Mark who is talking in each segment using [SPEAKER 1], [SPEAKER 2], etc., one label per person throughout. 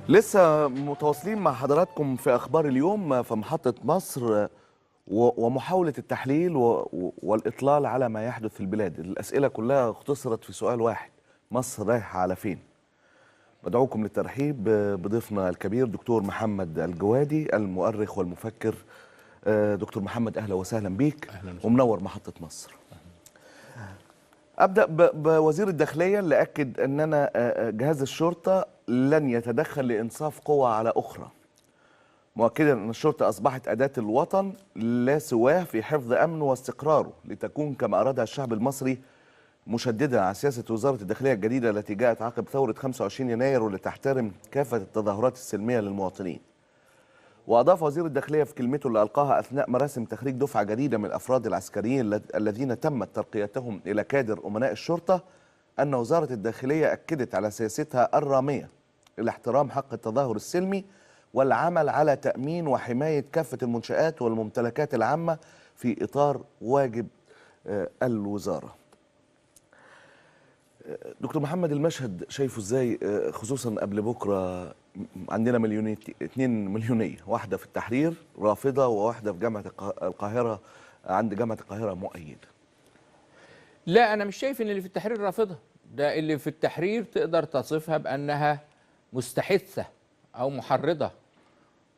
[SPEAKER 1] لسه متواصلين مع حضراتكم في أخبار اليوم في محطة مصر ومحاولة التحليل والإطلال على ما يحدث في البلاد. الأسئلة كلها اختصرت في سؤال واحد: مصر رايحة على فين؟ بدعوكم للترحيب بضيفنا الكبير دكتور محمد الجوادي، المؤرخ والمفكر. دكتور محمد، أهلا وسهلا بيك.
[SPEAKER 2] أهلا وسهلا.
[SPEAKER 1] ومنور محطة مصر. أبدأ بوزير الداخلية اللي أكد أننا جهاز الشرطة لن يتدخل لإنصاف قوى على أخرى، مؤكدا أن الشرطة أصبحت أداة الوطن لا سواه في حفظ أمنه واستقراره لتكون كما أرادها الشعب المصري، مشددا على سياسة وزارة الداخلية الجديدة التي جاءت عقب ثورة 25 يناير والتي تحترم كافة التظاهرات السلمية للمواطنين. وأضاف وزير الداخلية في كلمته اللي ألقاها أثناء مراسم تخريج دفعة جديدة من الأفراد العسكريين الذين تمت ترقيتهم إلى كادر أمناء الشرطة أن وزارة الداخلية أكدت على سياستها الرامية إلى احترام حق التظاهر السلمي والعمل على تأمين وحماية كافة المنشآت والممتلكات العامة في إطار واجب الوزارة. دكتور محمد، المشهد شايفه ازاي، خصوصا قبل بكره عندنا 2 مليونية، واحدة في التحرير رافضة وواحدة في جامعة القاهرة، عند جامعة القاهرة مؤيدة.
[SPEAKER 2] لا، أنا مش شايف إن اللي في التحرير رافضة. ده اللي في التحرير تقدر تصفها بأنها مستحثة أو محرضة.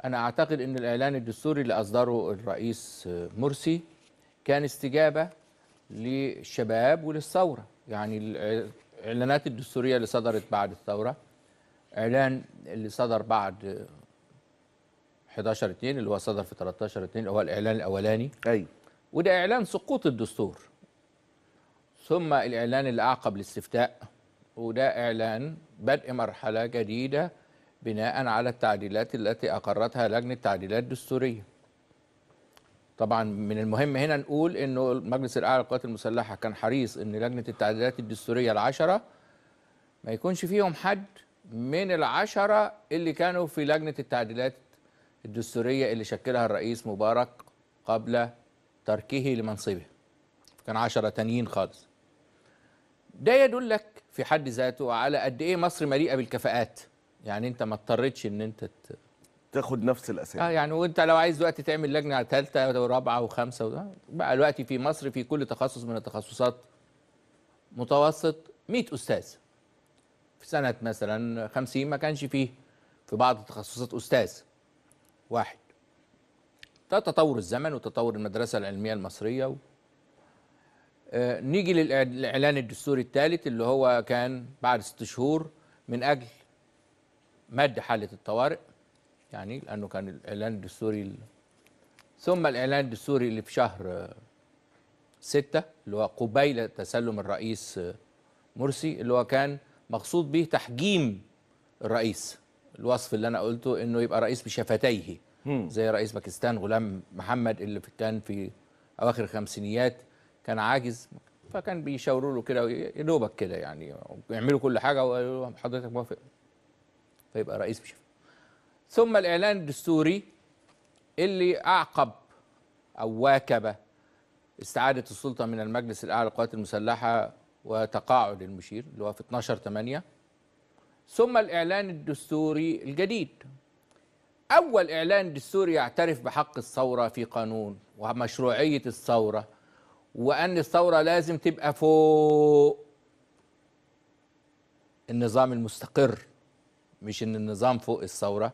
[SPEAKER 2] أنا أعتقد إن الإعلان الدستوري اللي أصدره الرئيس مرسي كان استجابة للشباب وللثورة. يعني الإعلانات الدستورية اللي صدرت بعد الثورة، إعلان اللي صدر بعد 11/2 اللي هو صدر في 13/2 اللي هو الإعلان الأولاني،
[SPEAKER 1] أيوة.
[SPEAKER 2] وده إعلان سقوط الدستور. ثم الإعلان اللي أعقب الاستفتاء، وده إعلان بدء مرحلة جديدة بناء على التعديلات التي أقرتها لجنة تعديلات دستورية. طبعا من المهم هنا نقول إنه المجلس الأعلى للقوات المسلحة كان حريص إن لجنة التعديلات الدستورية ال10 ما يكونش فيهم حد من ال10 اللي كانوا في لجنة التعديلات الدستورية اللي شكلها الرئيس مبارك قبل تركه لمنصبه. كان 10 تانيين خالص. ده يدلك في حد ذاته على قد ايه مصر مليئه بالكفاءات. يعني انت ما اضطرتش ان انت
[SPEAKER 1] تاخد نفس الاسامي.
[SPEAKER 2] يعني وانت لو عايز دلوقتي تعمل لجنه ثالثه ورابعه وخامسه، بقى دلوقتي في مصر في كل تخصص من التخصصات متوسط 100 استاذ. في سنه مثلا 50 ما كانش فيه في بعض التخصصات استاذ واحد. ده تطور الزمن وتطور المدرسه العلميه المصريه. نيجي للإعلان الدستوري الثالث اللي هو كان بعد 6 شهور من أجل مد حالة الطوارئ، يعني لأنه كان الإعلان الدستوري ثم الإعلان الدستوري اللي في شهر 6 اللي هو قبيل تسلم الرئيس مرسي، اللي هو كان مقصود به تحجيم الرئيس. الوصف اللي أنا قلته إنه يبقى رئيس بشفتيه زي رئيس باكستان غلام محمد اللي كان في أواخر الخمسينيات كان عاجز، فكان بيشاوروا له كده يا دوبك كده، يعني يعملوا كل حاجه وقالوا له حضرتك موافق فيبقى رئيس بشفه. ثم الاعلان الدستوري اللي اعقب او واكب استعاده السلطه من المجلس الاعلى للقوات المسلحه وتقاعد المشير اللي هو في 12/8. ثم الاعلان الدستوري الجديد، اول اعلان دستوري يعترف بحق الثوره في قانون ومشروعيه الثوره، وأن الثورة لازم تبقى فوق النظام المستقر، مش إن النظام فوق الثورة،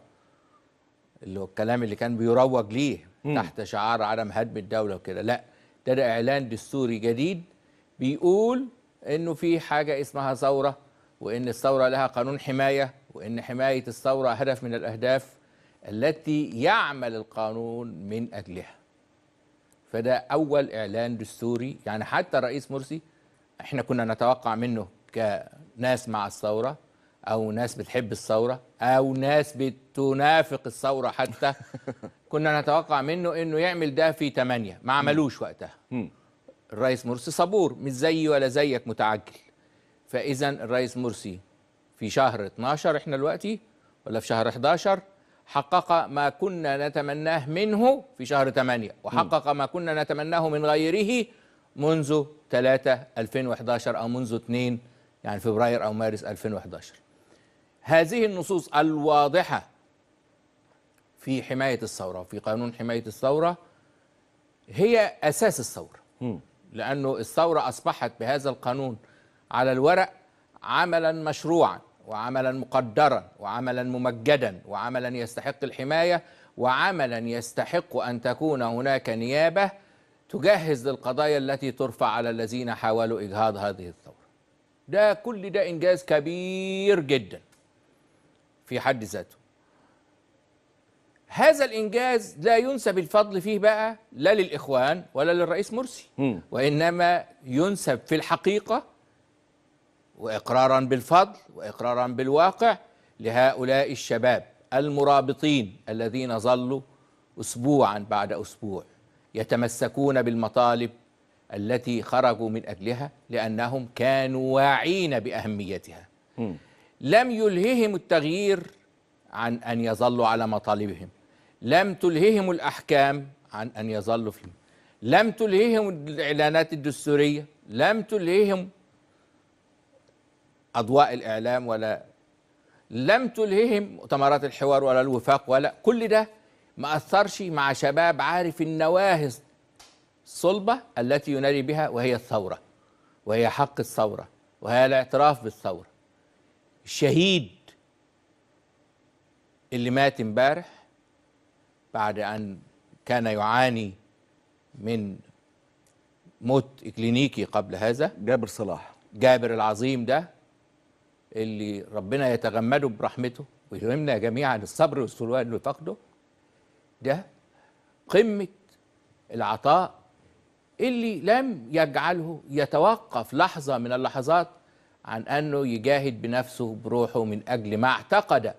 [SPEAKER 2] اللي هو الكلام اللي كان بيروج ليه تحت شعار عدم هدم الدولة وكده. لا، ده إعلان دستوري جديد بيقول إنه في حاجة اسمها ثورة، وإن الثورة لها قانون حماية، وإن حماية الثورة هدف من الأهداف التي يعمل القانون من أجلها. فده أول إعلان دستوري. يعني حتى الرئيس مرسي احنا كنا نتوقع منه كناس مع الثورة أو ناس بتحب الثورة أو ناس بتنافق الثورة حتى كنا نتوقع منه إنه يعمل ده في 8، ما عملوش وقتها. الرئيس مرسي صبور، مش زيي ولا زيك متعجل. فإذا الرئيس مرسي في شهر 12 احنا دلوقتي ولا في شهر 11 حقق ما كنا نتمناه منه في شهر 8، وحقق ما كنا نتمناه من غيره منذ 3/2011 أو منذ 2 يعني فبراير أو مارس 2011. هذه النصوص الواضحة في حماية الثورة وفي قانون حماية الثورة هي أساس الثورة، لأنه الثورة أصبحت بهذا القانون على الورق عملا مشروعا وعملا مقدرا وعملا ممجدا وعملا يستحق الحماية وعملا يستحق أن تكون هناك نيابة تجهز للقضايا التي ترفع على الذين حاولوا إجهاض هذه الثورة. ده كل ده إنجاز كبير جدا في حد ذاته. هذا الإنجاز لا ينسب الفضل فيه بقى لا للإخوان ولا للرئيس مرسي، وإنما ينسب في الحقيقة وإقرارا بالفضل وإقرارا بالواقع لهؤلاء الشباب المرابطين الذين ظلوا أسبوعا بعد أسبوع يتمسكون بالمطالب التي خرجوا من أجلها لأنهم كانوا واعين بأهميتها. لم يلههم التغيير عن أن يظلوا على مطالبهم، لم تلههم الأحكام عن أن يظلوا فيه، لم تلههم الإعلانات الدستورية، لم تلههم أضواء الإعلام، ولا لم تلههم مؤتمرات الحوار ولا الوفاق، ولا كل ده ما أثرش مع شباب عارف النواهي الصلبة التي ينادي بها، وهي الثورة، وهي حق الثورة، وهي الاعتراف بالثورة. الشهيد اللي مات امبارح بعد أن كان يعاني من موت إكلينيكي قبل هذا،
[SPEAKER 1] جابر صلاح،
[SPEAKER 2] جابر العظيم ده اللي ربنا يتغمده برحمته ويلهمنا جميعا الصبر والسلوان اللي فقده، ده قمة العطاء اللي لم يجعله يتوقف لحظة من اللحظات عن أنه يجاهد بنفسه بروحه من أجل ما اعتقد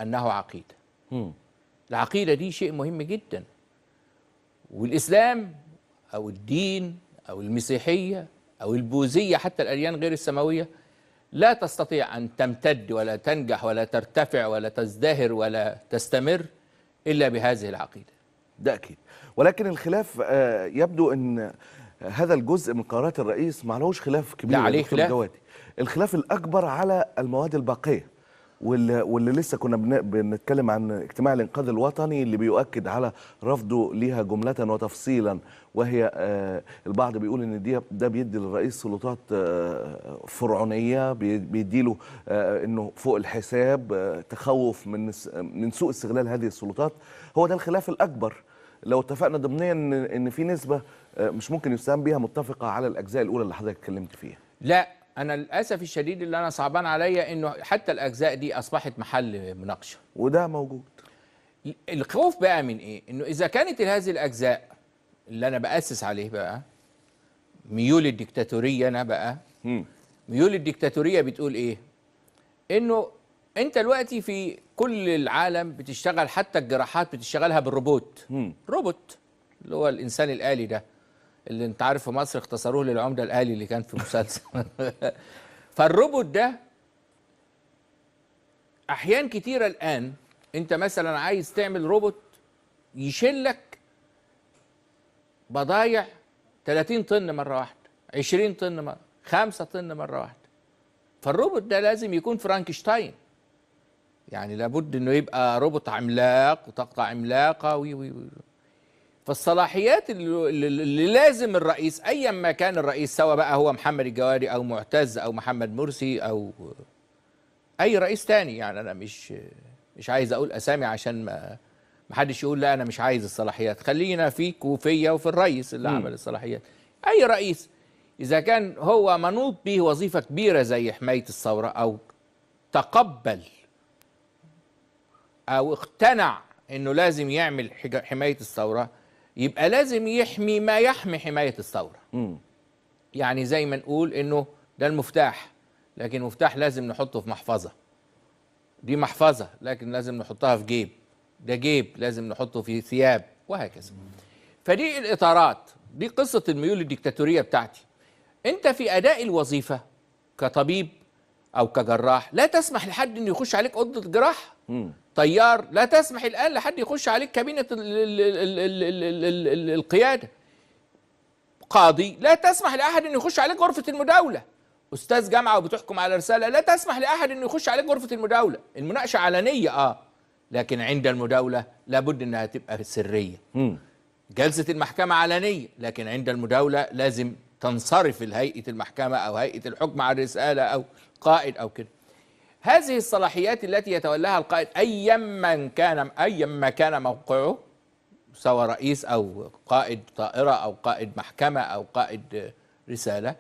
[SPEAKER 2] أنه عقيدة. العقيدة دي شيء مهم جدا، والإسلام أو الدين أو المسيحية أو البوذية حتى الأديان غير السماوية لا تستطيع أن تمتد ولا تنجح ولا ترتفع ولا تزدهر ولا تستمر إلا بهذه العقيدة.
[SPEAKER 1] ده أكيد. ولكن الخلاف يبدو أن هذا الجزء من قرارات الرئيس ما عليهوش خلاف كبير.
[SPEAKER 2] لا عليه خلاف.
[SPEAKER 1] جوادي. الخلاف الأكبر على المواد الباقية، واللي لسه كنا بنتكلم عن اجتماع الإنقاذ الوطني اللي بيؤكد على رفضه ليها جملة وتفصيلا، وهي البعض بيقول ان ده بيدي للرئيس سلطات فرعونية، بيديله انه فوق الحساب، تخوف من سوء استغلال هذه السلطات. هو ده الخلاف الأكبر. لو اتفقنا ضمنيا ان في نسبة مش ممكن يساهم بيها متفقة على الأجزاء الأولى اللي حضرتك اتكلمت فيها.
[SPEAKER 2] لا، أنا للأسف الشديد اللي أنا صعبان عليا إنه حتى الأجزاء دي أصبحت محل مناقشة،
[SPEAKER 1] وده موجود.
[SPEAKER 2] الخوف بقى من إيه؟ إنه إذا كانت هذه الأجزاء اللي أنا بأسس عليه بقى ميول الديكتاتورية، أنا بقى ميول الديكتاتورية بتقول إيه؟ إنه أنت دلوقتي في كل العالم بتشتغل، حتى الجراحات بتشتغلها بالروبوت. روبوت اللي هو الإنسان الآلي ده، اللي انت عارف في مصر اختصروه للعمدة الآلي اللي كان في مسلسل. فالروبوت ده أحيان كتيرة الآن انت مثلا عايز تعمل روبوت يشيلك بضايع 30 طن مرة واحدة، 20 طن مرة، 5 طن مرة واحدة. فالروبوت ده لازم يكون فرانكشتاين، يعني لابد انه يبقى روبوت عملاق وطاقة عملاقة وي. فالصلاحيات اللي لازم الرئيس ايا ما كان الرئيس، سواء بقى هو محمد الجوادي او معتز او محمد مرسي او اي رئيس تاني، يعني انا مش عايز اقول اسامي عشان ما حدش يقول لا انا مش عايز الصلاحيات. خلينا فيك وفيا وفي الرئيس اللي عمل الصلاحيات. اي رئيس اذا كان هو منوط به وظيفه كبيره زي حمايه الثوره، او تقبل او اقتنع انه لازم يعمل حمايه الثوره، يبقى لازم يحمي ما يحمي حماية الثورة. يعني زي ما نقول انه ده المفتاح، لكن المفتاح لازم نحطه في محفظة، دي محفظة لكن لازم نحطها في جيب، ده جيب لازم نحطه في ثياب، وهكذا. فدي الإطارات، دي قصة الميول الديكتاتورية بتاعتي. انت في أداء الوظيفة كطبيب أو كجراح لا تسمح لحد انه يخش عليك أوضة الجراحة. طيار لا تسمح الآن لحد يخش عليك كابينة القيادة. قاضي لا تسمح لأحد أن يخش عليك غرفة المداولة. استاذ جامعه وبتحكم على رساله، لا تسمح لاحد انه يخش عليك غرفه المداوله. المناقشه علنيه لكن عند المداوله لابد انها تبقى سريه. جلسه المحكمه علنيه، لكن عند المداوله لازم تنصرف هيئه المحكمه او هيئه الحكم على الرساله او قائد او كده. هذه الصلاحيات التي يتولاها القائد ايما كان موقعه، سواء رئيس او قائد طائره او قائد محكمه او قائد رساله،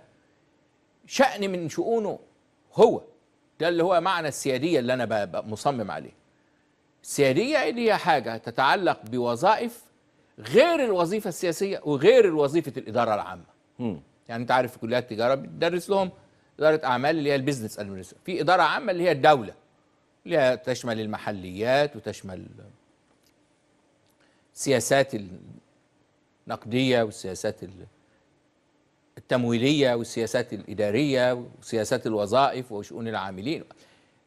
[SPEAKER 2] شأن من شؤونه هو. ده اللي هو معنى السياديه اللي انا مصمم عليه. السياديه اللي هي حاجه تتعلق بوظائف غير الوظيفه السياسيه وغير وظيفه الاداره العامه. يعني انت عارف في كليات التجاره بتدرس لهم اداره اعمال اللي هي البيزنس ادمنستريشن، في اداره عامه اللي هي الدوله، اللي هي تشمل المحليات وتشمل السياسات النقديه والسياسات التمويليه والسياسات الاداريه وسياسات الوظائف وشؤون العاملين.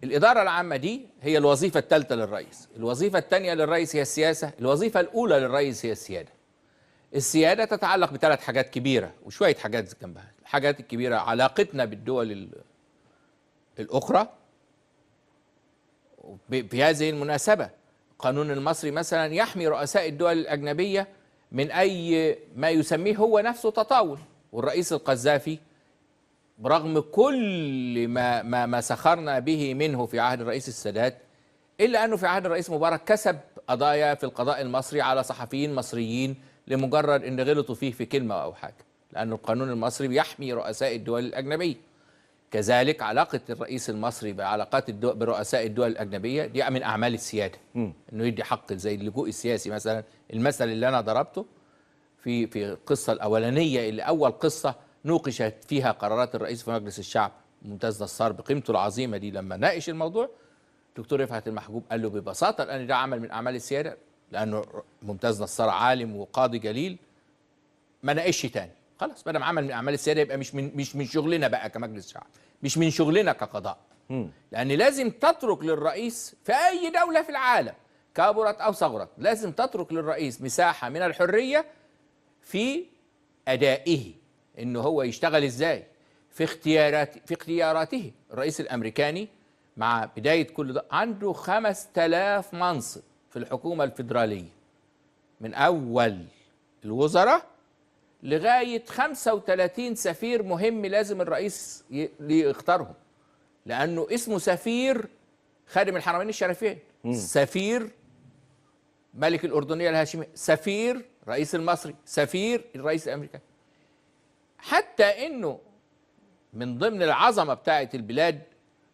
[SPEAKER 2] الاداره العامه دي هي الوظيفه الثالثه للرئيس، الوظيفه الثانيه للرئيس هي السياسه، الوظيفه الاولى للرئيس هي السياده. السياده تتعلق بثلاث حاجات كبيره وشويه حاجات جنبها. الحاجات الكبيره علاقتنا بالدول الاخرى. في هذه المناسبه القانون المصري مثلا يحمي رؤساء الدول الاجنبيه من اي ما يسميه هو نفسه تطاول. والرئيس القذافي برغم كل ما سخرنا به منه في عهد الرئيس السادات، الا انه في عهد الرئيس مبارك كسب قضايا في القضاء المصري على صحفيين مصريين لمجرد ان غلطوا فيه في كلمه او حاجه، لأن القانون المصري بيحمي رؤساء الدول الاجنبيه. كذلك علاقه الرئيس المصري بعلاقات برؤساء الدول الاجنبيه دي من اعمال السياده، انه يدي حق زي اللجوء السياسي مثلا. المثل اللي انا ضربته في القصه الاولانيه اللي اول قصه نوقشت فيها قرارات الرئيس في مجلس الشعب، ممتاز نصار بقيمته العظيمه دي لما ناقش الموضوع، دكتور رفعت المحجوب قال له ببساطه لان ده عمل من اعمال السياده، لانه ممتاز نصار عالم وقاضي جليل، ما ناقشش تاني. خلاص ما دام عمل من اعمال السياده يبقى مش من شغلنا بقى كمجلس شعب، مش من شغلنا كقضاء. لان لازم تترك للرئيس في اي دوله في العالم كبرت او صغرت، لازم تترك للرئيس مساحه من الحريه في ادائه، انه هو يشتغل ازاي في اختياراته. الرئيس الامريكاني مع بدايه كل ده عنده 5000 منصب في الحكومه الفيدراليه، من اول الوزراء لغايه 35 سفير مهم لازم الرئيس يختارهم، لانه اسمه سفير خادم الحرمين الشريفين، سفير ملك الاردنيه الهاشميه، سفير رئيس المصري، سفير الرئيس الامريكاني. حتى انه من ضمن العظمه بتاعه البلاد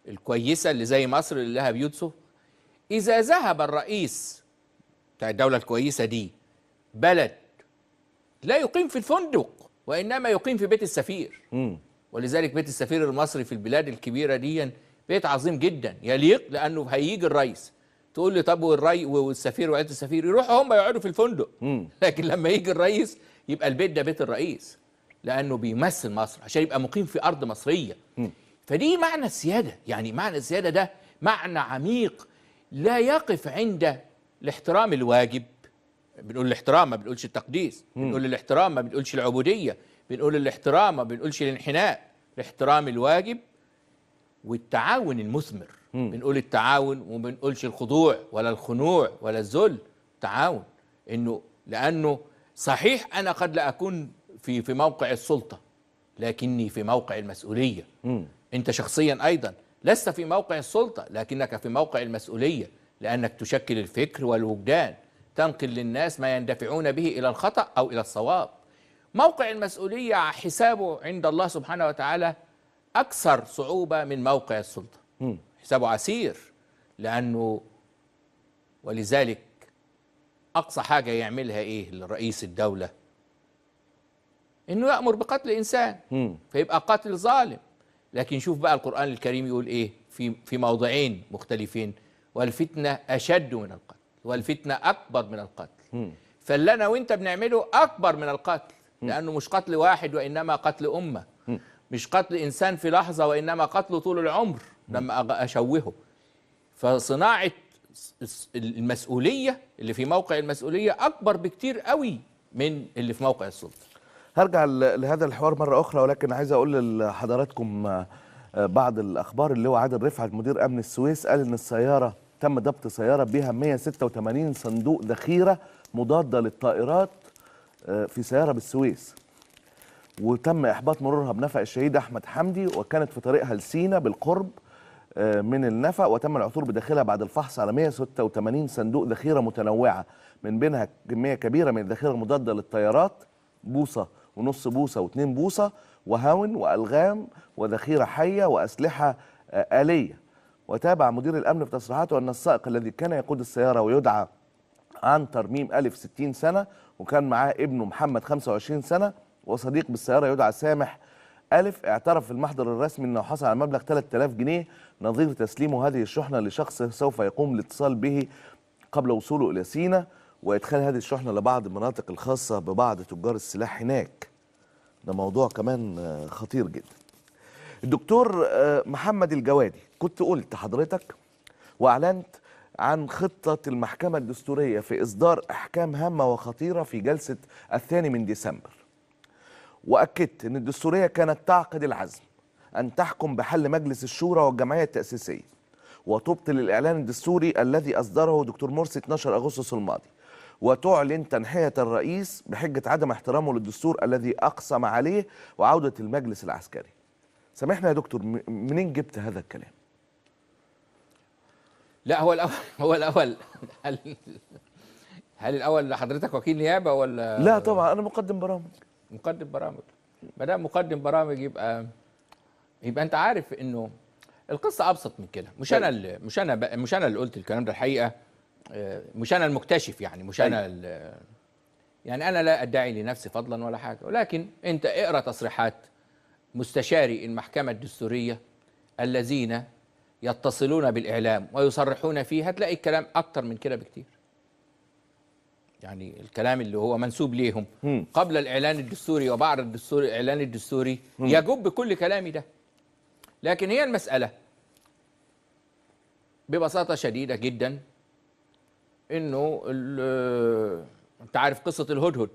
[SPEAKER 2] الكويسه اللي زي مصر اللي لها بيوتسو، اذا ذهب الرئيس بتاع الدوله الكويسه دي بلد لا يقيم في الفندق وانما يقيم في بيت السفير. ولذلك بيت السفير المصري في البلاد الكبيره دي بيت عظيم جدا يليق، لانه هيجي الرئيس تقول لي طب والسفير وعيله السفير يروحوا هم يقعدوا في الفندق، لكن لما يجي الرئيس يبقى البيت ده بيت الرئيس، لانه بيمثل مصر عشان يبقى مقيم في ارض مصريه. فدي معنى السياده. يعني معنى السياده ده معنى عميق لا يقف عند الاحترام الواجب. بنقول الاحترام ما بنقولش التقديس، بنقول الاحترام ما بنقولش العبوديه، بنقول الاحترام ما بنقولش الانحناء، الاحترام الواجب والتعاون المثمر. بنقول التعاون وما بنقولش الخضوع ولا الخنوع ولا الذل، تعاون. لانه صحيح انا قد لا اكون في موقع السلطه، لكني في موقع المسؤوليه. انت شخصيا ايضا لست في موقع السلطه، لكنك في موقع المسؤوليه، لانك تشكل الفكر والوجدان، تنقل للناس ما يندفعون به الى الخطا او الى الصواب. موقع المسؤوليه حسابه عند الله سبحانه وتعالى اكثر صعوبه من موقع السلطه. حسابه عسير، لانه ولذلك اقصى حاجه يعملها ايه لرئيس الدوله؟ انه يأمر بقتل انسان، فيبقى قاتل ظالم. لكن شوف بقى القرآن الكريم يقول ايه في موضعين مختلفين: والفتنة اشد من القتل، والفتنة اكبر من القتل. فاللي انا وانت بنعمله اكبر من القتل، لانه مش قتل واحد وانما قتل امة، مش قتل انسان في لحظة وانما قتله طول العمر لما اشوهه. فصناعة المسؤولية اللي في موقع المسؤولية اكبر بكتير قوي من اللي في موقع السلطة.
[SPEAKER 1] هرجع لهذا الحوار مرة أخرى، ولكن عايز أقول لحضراتكم بعض الأخبار. اللي هو عادل رفعت مدير أمن السويس قال إن السيارة تم ضبط سيارة بها 186 صندوق ذخيرة مضادة للطائرات في سيارة بالسويس، وتم إحباط مرورها بنفق الشهيد أحمد حمدي، وكانت في طريقها لسينا بالقرب من النفق، وتم العثور بداخلها بعد الفحص على 186 صندوق ذخيرة متنوعة، من بينها كمية كبيرة من الذخيرة المضادة للطيارات، بوصة ونص بوصة و2 بوصة، وهاون وألغام وذخيرة حية وأسلحة آلية. وتابع مدير الأمن في تصريحاته أن السائق الذي كان يقود السيارة ويدعى عنتر ميم ألف 60 سنة، وكان معاه ابنه محمد 25 سنة، وصديق بالسيارة يدعى سامح ألف، اعترف في المحضر الرسمي أنه حصل على مبلغ 3000 جنيه نظير تسليمه هذه الشحنة لشخص سوف يقوم الاتصال به قبل وصوله إلى سينا، وإدخال هذه الشحنة لبعض المناطق الخاصة ببعض تجار السلاح هناك. ده موضوع كمان خطير جدا. الدكتور محمد الجوادي، كنت قلت حضرتك وأعلنت عن خطة المحكمة الدستورية في إصدار أحكام هامة وخطيرة في جلسة 2 ديسمبر، وأكدت أن الدستورية كانت تعقد العزم أن تحكم بحل مجلس الشورى والجمعية التأسيسية، وتبطل الإعلان الدستوري الذي أصدره دكتور مرسي 12 أغسطس الماضي، وتعلن تنحية الرئيس بحجة عدم احترامه للدستور الذي أقسم عليه، وعودة المجلس العسكري. سامحنا يا دكتور، منين جبت هذا الكلام؟
[SPEAKER 2] لا هو الأول هل الأول حضرتك وكيل نيابة ولا؟
[SPEAKER 1] لا طبعا، أنا مقدم برامج.
[SPEAKER 2] مقدم برامج. ما دام مقدم برامج يبقى أنت عارف إنه القصة أبسط من كده. مش أنا اللي قلت الكلام ده الحقيقة، مش أنا المكتشف، يعني مش أنا يعني أنا لا أدعي لنفسي فضلا ولا حاجة، ولكن أنت اقرأ تصريحات مستشاري المحكمة الدستورية الذين يتصلون بالإعلام ويصرحون فيه، هتلاقي الكلام أكتر من كده بكتير. يعني الكلام اللي هو منسوب ليهم قبل الإعلان الدستوري وبعد الإعلان الدستوري يجب كل كلامي ده. لكن هي المسألة ببساطة شديدة جدا إنه أنت عارف قصة الهدهد،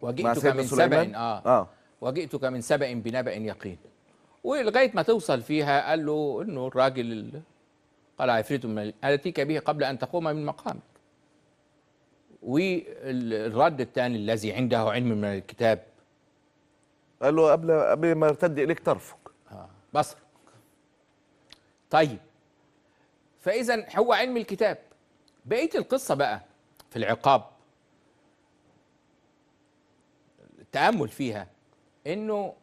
[SPEAKER 2] وجئتك من سبأ وجئتك من سبأ بنبأ يقين، ولغاية ما توصل فيها قال له إنه الراجل قال عفريت من آتيك به قبل أن تقوم من مقامك. والرد الثاني الذي عنده علم من الكتاب
[SPEAKER 1] قال له قبل ما يرتد إليك طرفك
[SPEAKER 2] بصرك. طيب، فإذا هو علم الكتاب. بقية القصة بقى في العقاب التأمل فيها إنه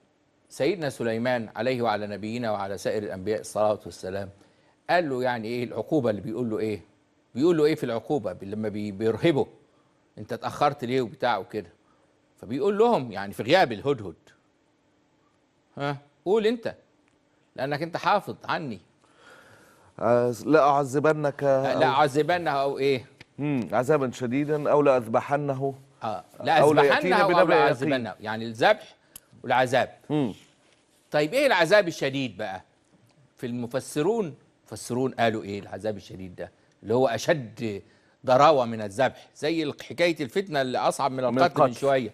[SPEAKER 2] سيدنا سليمان عليه وعلى نبينا وعلى سائر الأنبياء الصلاة والسلام قال له يعني إيه العقوبة اللي بيقول له إيه؟ بيقول له إيه في العقوبة لما بيرهبه؟ أنت اتأخرت ليه وبتاع وكده. فبيقول لهم يعني في غياب الهدهد، قول أنت لأنك أنت حافظ عني.
[SPEAKER 1] لا أعذبنك
[SPEAKER 2] لا أعذبنه أو إيه؟
[SPEAKER 1] عذابا شديدا أو لا أذبحنه.
[SPEAKER 2] لا أذبحنه أو لا أعذبنه، يعني الذبح والعذاب. طيب إيه العذاب الشديد بقى؟ في المفسرون قالوا إيه العذاب الشديد ده؟ اللي هو أشد ضراوة من الذبح، زي حكاية الفتنة اللي أصعب من القتل من شوية.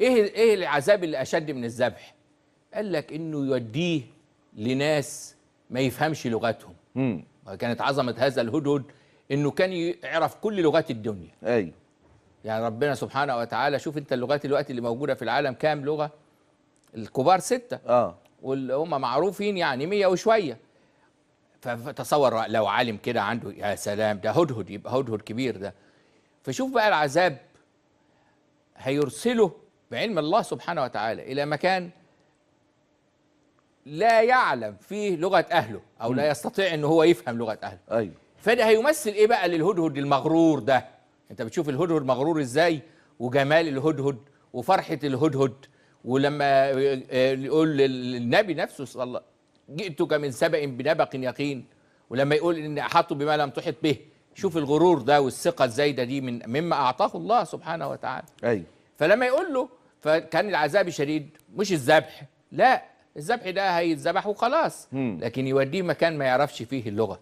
[SPEAKER 2] إيه العذاب اللي أشد من الذبح؟ قال لك إنه يوديه لناس ما يفهمش لغتهم. وكانت عظمة هذا الهدهد إنه كان يعرف كل لغات الدنيا.
[SPEAKER 1] أيوه.
[SPEAKER 2] يعني ربنا سبحانه وتعالى، شوف أنت اللغات الوقت اللي موجودة في العالم كام لغة؟ الكبار 6 واللي هم معروفين يعني 100 وشوية. فتصور لو عالم كده عنده، يا سلام، ده هدهد، يبقى هدهد كبير ده. فشوف بقى العذاب هيرسله بعلم الله سبحانه وتعالى إلى مكان لا يعلم فيه لغة أهله، أو لا يستطيع أنه هو يفهم لغة أهله.
[SPEAKER 1] أيوه.
[SPEAKER 2] فده هيمثل إيه بقى للهدهد المغرور ده؟ أنت بتشوف الهدهد مغرور إزاي، وجمال الهدهد وفرحة الهدهد. ولما يقول النبي نفسه صلى الله، جئتك من سبأ بنبأ يقين، ولما يقول إن أحاط بما لم تحط به، شوف الغرور ده والثقة الزايدة دي مما أعطاه الله سبحانه وتعالى.
[SPEAKER 1] أيوه.
[SPEAKER 2] فلما يقول له فكان العذاب الشديد مش الذبح، لا، الذبح ده هيتذبح وخلاص، لكن يوديه مكان ما يعرفش فيه اللغة.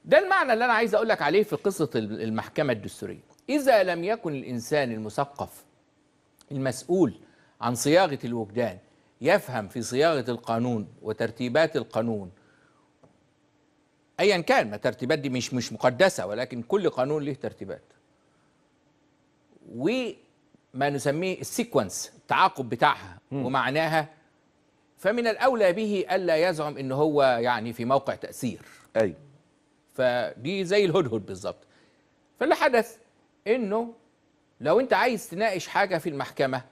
[SPEAKER 2] ده المعنى اللي أنا عايز أقول لك عليه في قصة المحكمة الدستورية. إذا لم يكن الإنسان المثقف المسؤول عن صياغة الوجدان يفهم في صياغة القانون وترتيبات القانون أيا كان، ما الترتيبات دي مش مقدسة، ولكن كل قانون له ترتيبات وما نسميه السيكونس، التعاقب بتاعها ومعناها، فمن الأولى به ألا يزعم إن هو يعني في موقع تأثير.
[SPEAKER 1] أيوة.
[SPEAKER 2] فدي زي الهدهد بالظبط. فاللي حدث إنه لو أنت عايز تناقش حاجة في المحكمة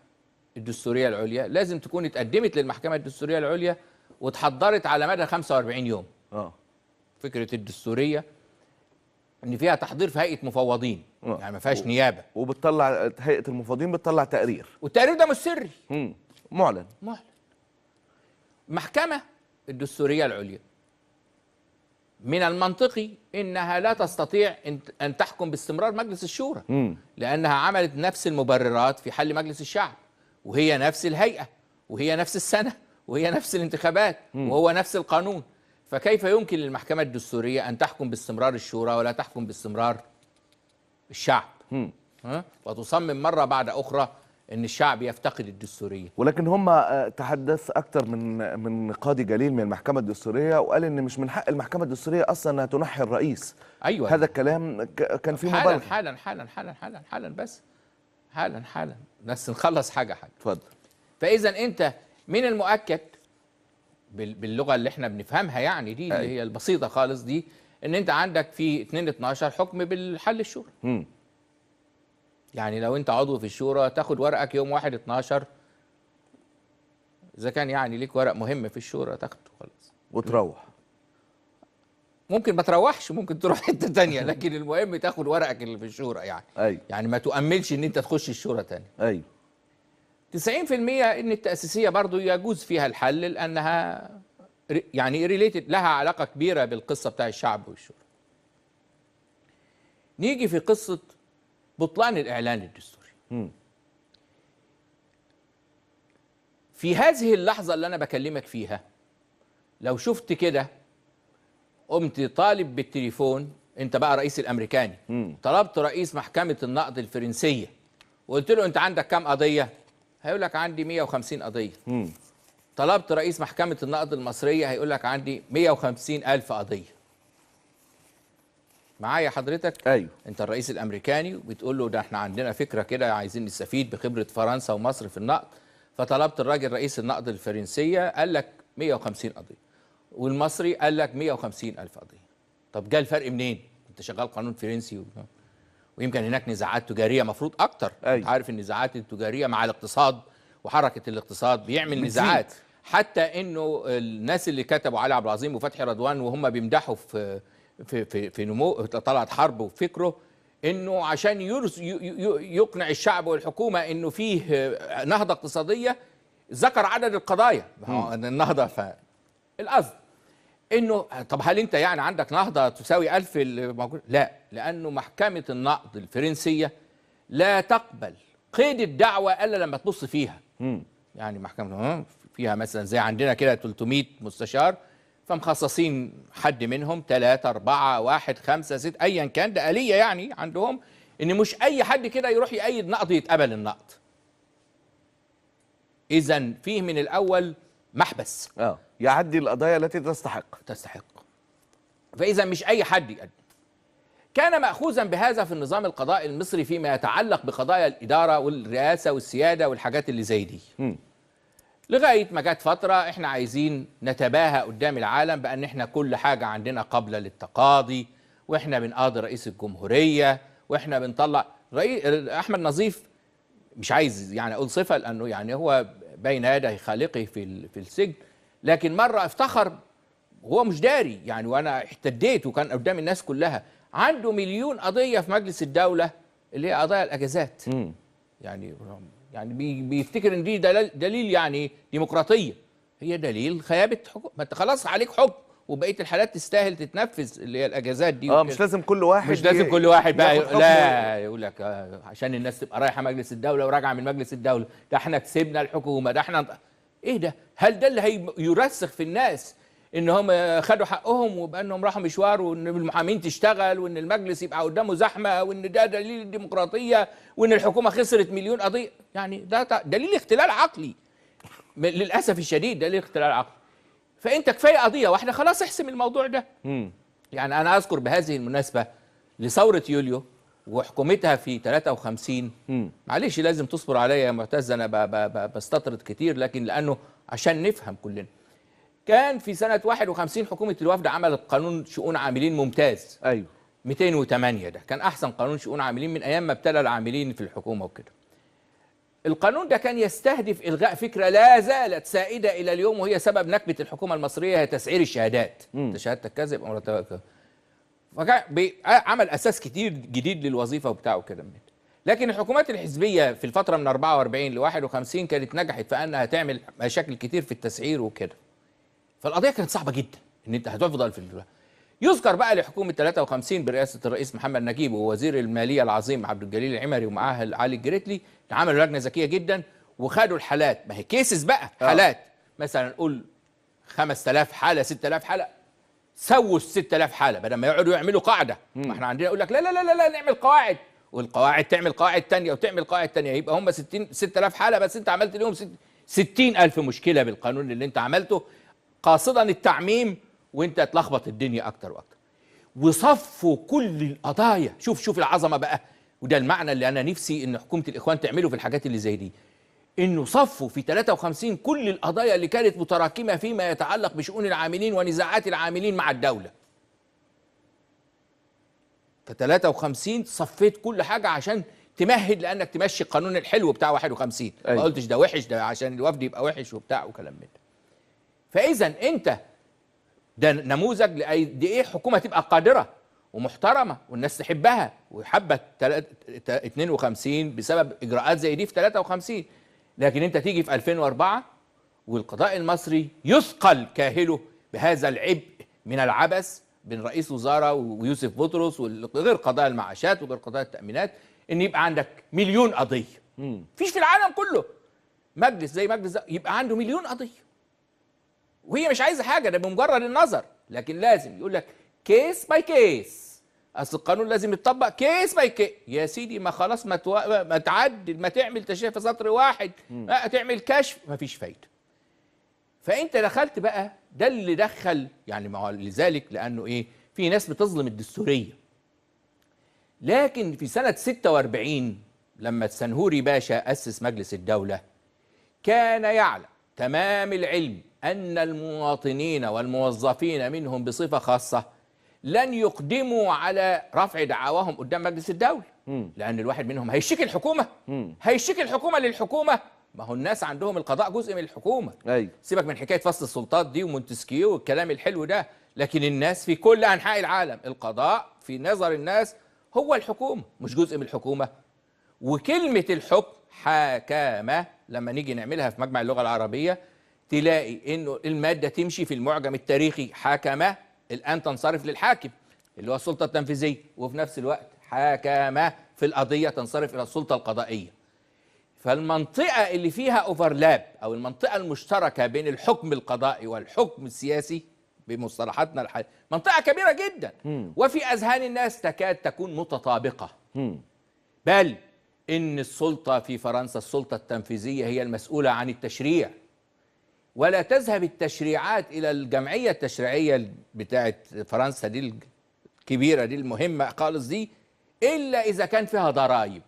[SPEAKER 2] الدستورية العليا لازم تكون اتقدمت للمحكمة الدستورية العليا واتحضرت على مدى 45 يوم. فكرة الدستورية إن فيها تحضير في هيئة مفوضين، يعني ما فيهاش نيابة،
[SPEAKER 1] وبتطلع هيئة المفوضين بتطلع تقرير،
[SPEAKER 2] والتقرير ده مش سري،
[SPEAKER 1] معلن.
[SPEAKER 2] المحكمة الدستورية العليا من المنطقي إنها لا تستطيع أن تحكم باستمرار مجلس الشورى، لأنها عملت نفس المبررات في حل مجلس الشعب، وهي نفس الهيئة، وهي نفس السنة، وهي نفس الانتخابات، وهو نفس القانون. فكيف يمكن للمحكمة الدستورية أن تحكم باستمرار الشورى ولا تحكم باستمرار الشعب؟ وتصمم مرة بعد أخرى أن الشعب يفتقد الدستورية.
[SPEAKER 1] ولكن هم تحدث أكثر من قاضي جليل من المحكمة الدستورية وقال إن مش من حق المحكمة الدستورية أصلا أنها تنحي الرئيس.
[SPEAKER 2] أيوة،
[SPEAKER 1] هذا الكلام كان فيه مبالغة.
[SPEAKER 2] حالا حالا حالا حالا حالا بس حالا بس نخلص حاجة.
[SPEAKER 1] اتفضل.
[SPEAKER 2] فإذا أنت من المؤكد باللغة اللي احنا بنفهمها يعني دي اللي هي البسيطة خالص دي، ان انت عندك في 2/12 حكم بالحل الشورى. يعني لو انت عضو في الشورى تاخد ورقك يوم 1/12، اذا كان يعني ليك ورق مهم في الشورى تاخده خلاص
[SPEAKER 1] وتروح.
[SPEAKER 2] ممكن ما تروحش، ممكن تروح حتة تانية، لكن المهم تاخد ورقك اللي في الشورى يعني. يعني ما تؤملش ان انت تخش الشورى تاني. 90% ان التأسيسية برضو يجوز فيها الحل لأنها يعني ريليتد، لها علاقة كبيرة بالقصة بتاع الشعب والشورى. نيجي في قصة بطلان الإعلان الدستوري. في هذه اللحظة اللي أنا بكلمك فيها لو شفت كده قمت طالب بالتليفون، أنت بقى رئيس الأمريكاني، طلبت رئيس محكمة النقض الفرنسية وقلت له أنت عندك كام قضية؟ هيقول لك عندي 150 قضية. طلبت رئيس محكمة النقض المصرية هيقول لك عندي 150,000 قضية. معايا حضرتك؟
[SPEAKER 1] أيوه.
[SPEAKER 2] أنت الرئيس الأمريكاني وبتقول له ده احنا عندنا فكرة كده عايزين نستفيد بخبرة فرنسا ومصر في النقض، فطلبت الراجل رئيس النقض الفرنسية قال لك 150 قضية، والمصري قال لك 150,000 قضية. طب جاء الفرق منين؟ أنت شغال قانون فرنسي ويمكن هناك نزاعات تجارية مفروض أكتر. أنت عارف النزاعات التجارية مع الاقتصاد وحركة الاقتصاد بيعمل نزاعات، حتى إنه الناس اللي كتبوا علي عبد العظيم وفتحي رضوان وهم بيمدحوا في نمو طلعت حرب وفكره إنه عشان يقنع الشعب والحكومة إنه فيه نهضة اقتصادية ذكر عدد القضايا. النهضة القصد انه طب هل انت يعني عندك نهضه تساوي 1000 الموجود؟ لا، لانه محكمه النقض الفرنسيه لا تقبل قيد الدعوه الا لما تبص فيها. يعني محكمه فيها مثلا زي عندنا كده 300 مستشار، فمخصصين حد منهم 3 4 1 5 6 ايا كان، ده آلية يعني عندهم ان مش اي حد كده يروح يأيد نقض يتقبل النقض. اذا فيه من الاول محبس
[SPEAKER 1] يعدي القضايا التي تستحق.
[SPEAKER 2] فإذا مش أي حد يقدم. كان مأخوذا بهذا في النظام القضائي المصري فيما يتعلق بقضايا الإدارة والرئاسة والسيادة والحاجات اللي زي دي. لغاية ما جت فترة احنا عايزين نتباهى قدام العالم بأن احنا كل حاجة عندنا قابلة للتقاضي، واحنا بنقاضي رئيس الجمهورية، واحنا بنطلع أحمد نظيف، مش عايز يعني أقول صفة لأنه يعني هو بين يدي خالقه في السجن، لكن مرة افتخر وهو مش داري يعني، وانا احتديت وكان قدام الناس كلها، عنده 1,000,000 قضية في مجلس الدولة اللي هي قضايا الاجازات. يعني بيفتكر ان دي دليل يعني ديمقراطية، هي دليل خيابة حكم. ما انت خلاص عليك حكم وبقية الحالات تستاهل تتنفذ اللي هي الاجازات دي.
[SPEAKER 1] مش لازم كل واحد
[SPEAKER 2] بقى لا يقول لك عشان الناس تبقى رايحة مجلس الدولة وراجعة من مجلس الدولة، ده احنا كسبنا الحكومة، ده احنا ايه ده؟ هل ده اللي هيرسخ في الناس ان هم خدوا حقهم ويبقى انهم راحوا مشوار وان المحامين تشتغل وان المجلس يبقى قدامه زحمه وان ده دليل الديمقراطيه وان الحكومه خسرت 1,000,000 قضيه؟ يعني ده دليل اختلال عقلي للاسف الشديد، دليل اختلال عقلي. فانت كفايه قضيه واحده خلاص احسم الموضوع ده. يعني انا اذكر بهذه المناسبه لثوره يوليو وحكومتها في 53. معلش لازم تصبر عليا يا معتز، انا بستطرد كتير، لكن لانه عشان نفهم كلنا. كان في سنه 51 حكومه الوفد عملت قانون شؤون عاملين ممتاز.
[SPEAKER 1] ايوه
[SPEAKER 2] 208 ده كان احسن قانون شؤون عاملين من ايام ما ابتلى العاملين في الحكومه وكده. القانون ده كان يستهدف الغاء فكره لا زالت سائده الى اليوم، وهي سبب نكبه الحكومه المصريه، هي تسعير الشهادات. شهادتك كذا يبقى مرتبك كذا. فكان عمل اساس كتير جديد للوظيفه وبتاعه كده. لكن الحكومات الحزبيه في الفتره من 44 ل 51 كانت نجحت في انها تعمل مشاكل كتير في التسعير وكده. فالقضيه كانت صعبه جدا ان انت هتفضل في الدولة. يذكر بقى لحكومه 53 برئاسه الرئيس محمد نجيب ووزير الماليه العظيم عبد الجليل العمري ومعاه علي الجريتلي، عملوا لجنه ذكيه جدا وخدوا الحالات، ما هي كيسز بقى حالات، مثلا نقول 5000 حاله 6000 حاله، سووا ال 6000 حاله بدل ما يقعدوا يعملوا قاعده. ما احنا عندنا يقول لك لا لا لا لا نعمل قواعد، والقواعد تعمل قواعد ثانيه وتعمل قواعد ثانيه، يبقى هم 6000 حاله بس انت عملت لهم 60000 مشكله بالقانون اللي انت عملته قاصدا التعميم، وانت تلخبط الدنيا اكتر واكتر. وصفوا كل القضايا. شوف العظمه بقى، وده المعنى اللي انا نفسي ان حكومه الاخوان تعمله في الحاجات اللي زي دي، انه صفوا في 53 كل القضايا اللي كانت متراكمه فيما يتعلق بشؤون العاملين ونزاعات العاملين مع الدوله. ف 53 صفيت كل حاجه عشان تمهد لانك تمشي القانون الحلو بتاع 51. ما قلتش ده وحش، ده عشان الوفد يبقى وحش وبتاع وكلام من ده. فاذا انت ده نموذج لقد ايه حكومه تبقى قادره ومحترمه والناس تحبها، وحبت 52 بسبب اجراءات زي دي في 53. لكن انت تيجي في 2004 والقضاء المصري يثقل كاهله بهذا العبء من العبث بين رئيس وزراء ويوسف بطرس وغير قضاء المعاشات وغير قضاء التأمينات، ان يبقى عندك مليون قضيه. فيش في العالم كله مجلس زي مجلس ده يبقى عنده مليون قضيه، وهي مش عايزه حاجه، ده بمجرد النظر، لكن لازم يقول لك كيس باي كيس، اصل القانون لازم يتطبق كيس باي كيس. يا سيدي ما خلاص ما تعدل، ما تعمل تشريع في سطر واحد، ما تعمل كشف، ما فيش فايده. فانت دخلت بقى، ده اللي دخل يعني لذلك، لانه ايه، في ناس بتظلم الدستوريه. لكن في سنه 46 لما السنهوري باشا اسس مجلس الدوله، كان يعلم تمام العلم أن المواطنين والموظفين منهم بصفة خاصة لن يقدموا على رفع دعواهم قدام مجلس الدولة، لأن الواحد منهم هيشتكي الحكومة، هيشتكي الحكومة للحكومة. ما هو الناس عندهم القضاء جزء من الحكومة.
[SPEAKER 1] أيوة.
[SPEAKER 2] سيبك من حكاية فصل السلطات دي ومونتسكيو والكلام الحلو ده، لكن الناس في كل أنحاء العالم القضاء في نظر الناس هو الحكومة، مش جزء من الحكومة. وكلمة الحكم حاكمة لما نيجي نعملها في مجمع اللغة العربية تلاقي انه المادة تمشي في المعجم التاريخي حاكمة، الآن تنصرف للحاكم اللي هو السلطة التنفيذية، وفي نفس الوقت حاكمة في القضية تنصرف إلى السلطة القضائية. فالمنطقة اللي فيها اوفرلاب أو المنطقة المشتركة بين الحكم القضائي والحكم السياسي بمصطلحاتنا الحالية منطقة كبيرة جدا، وفي أذهان الناس تكاد تكون متطابقة. بل إن السلطة في فرنسا، السلطة التنفيذية هي المسؤولة عن التشريع، ولا تذهب التشريعات إلى الجمعية التشريعية بتاعت فرنسا دي الكبيرة دي المهمة خالص دي إلا إذا كان فيها ضرائب.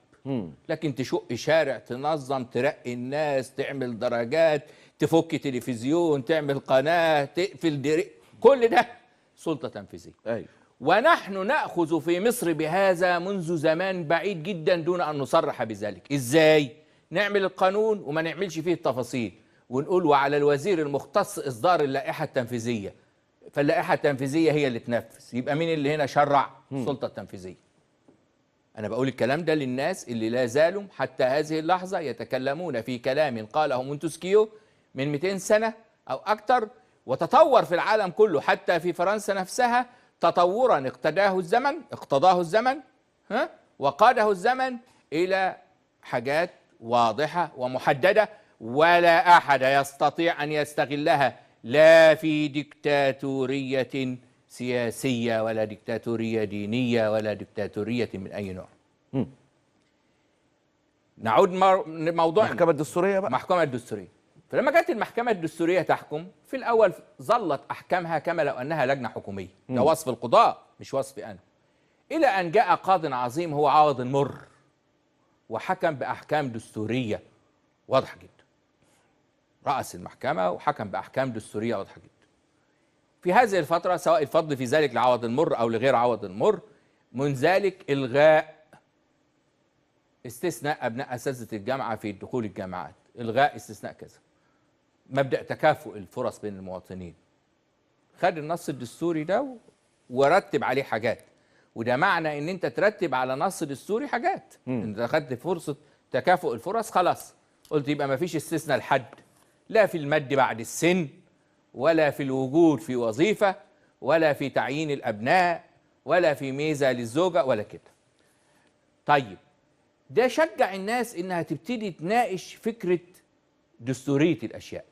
[SPEAKER 2] لكن تشق شارع، تنظم، ترقي الناس، تعمل درجات، تفك تلفزيون، تعمل قناة، تقفل كل ده سلطة تنفيذية.
[SPEAKER 1] أيوة.
[SPEAKER 2] ونحن نأخذ في مصر بهذا منذ زمان بعيد جدا دون أن نصرح بذلك. إزاي؟ نعمل القانون وما نعملش فيه التفاصيل، ونقول وعلى الوزير المختص إصدار اللائحة التنفيذية، فاللائحة التنفيذية هي اللي تنفذ. يبقى مين اللي هنا شرع؟ السلطة التنفيذية. أنا بقول الكلام ده للناس اللي لا زالوا حتى هذه اللحظة يتكلمون في كلام قاله مونتسكيو من 200 سنة أو أكثر، وتطور في العالم كله حتى في فرنسا نفسها تطورا اقتضاه الزمن وقاده الزمن إلى حاجات واضحة ومحددة، ولا أحد يستطيع أن يستغلها، لا في ديكتاتورية سياسية ولا ديكتاتورية دينية ولا ديكتاتورية من أي نوع. نعود لموضوعنا.
[SPEAKER 1] المحكمة الدستورية بقى.
[SPEAKER 2] المحكمة الدستورية. فلما جت المحكمة الدستورية تحكم، في الأول ظلت أحكامها كما لو أنها لجنة حكومية، ده وصف القضاء مش وصفي أنا. إلى أن جاء قاض عظيم هو عوض المر وحكم بأحكام دستورية واضحة جدا. رأس المحكمة وحكم بأحكام دستورية واضحة جدا. في هذه الفترة، سواء الفضل في ذلك لعوض المر أو لغير عوض المر، من ذلك إلغاء استثناء أبناء أساتذة الجامعة في دخول الجامعات، إلغاء استثناء كذا، مبدأ تكافؤ الفرص بين المواطنين. خد النص الدستوري ده ورتب عليه حاجات، وده معنى ان انت ترتب على نص دستوري حاجات. انت خدت فرصة تكافؤ الفرص، خلاص قلت يبقى ما فيش استثناء لحد، لا في المد بعد السن، ولا في الوجود في وظيفة، ولا في تعيين الأبناء، ولا في ميزة للزوجة ولا كده. طيب ده شجع الناس انها تبتدي تناقش فكرة دستورية الأشياء،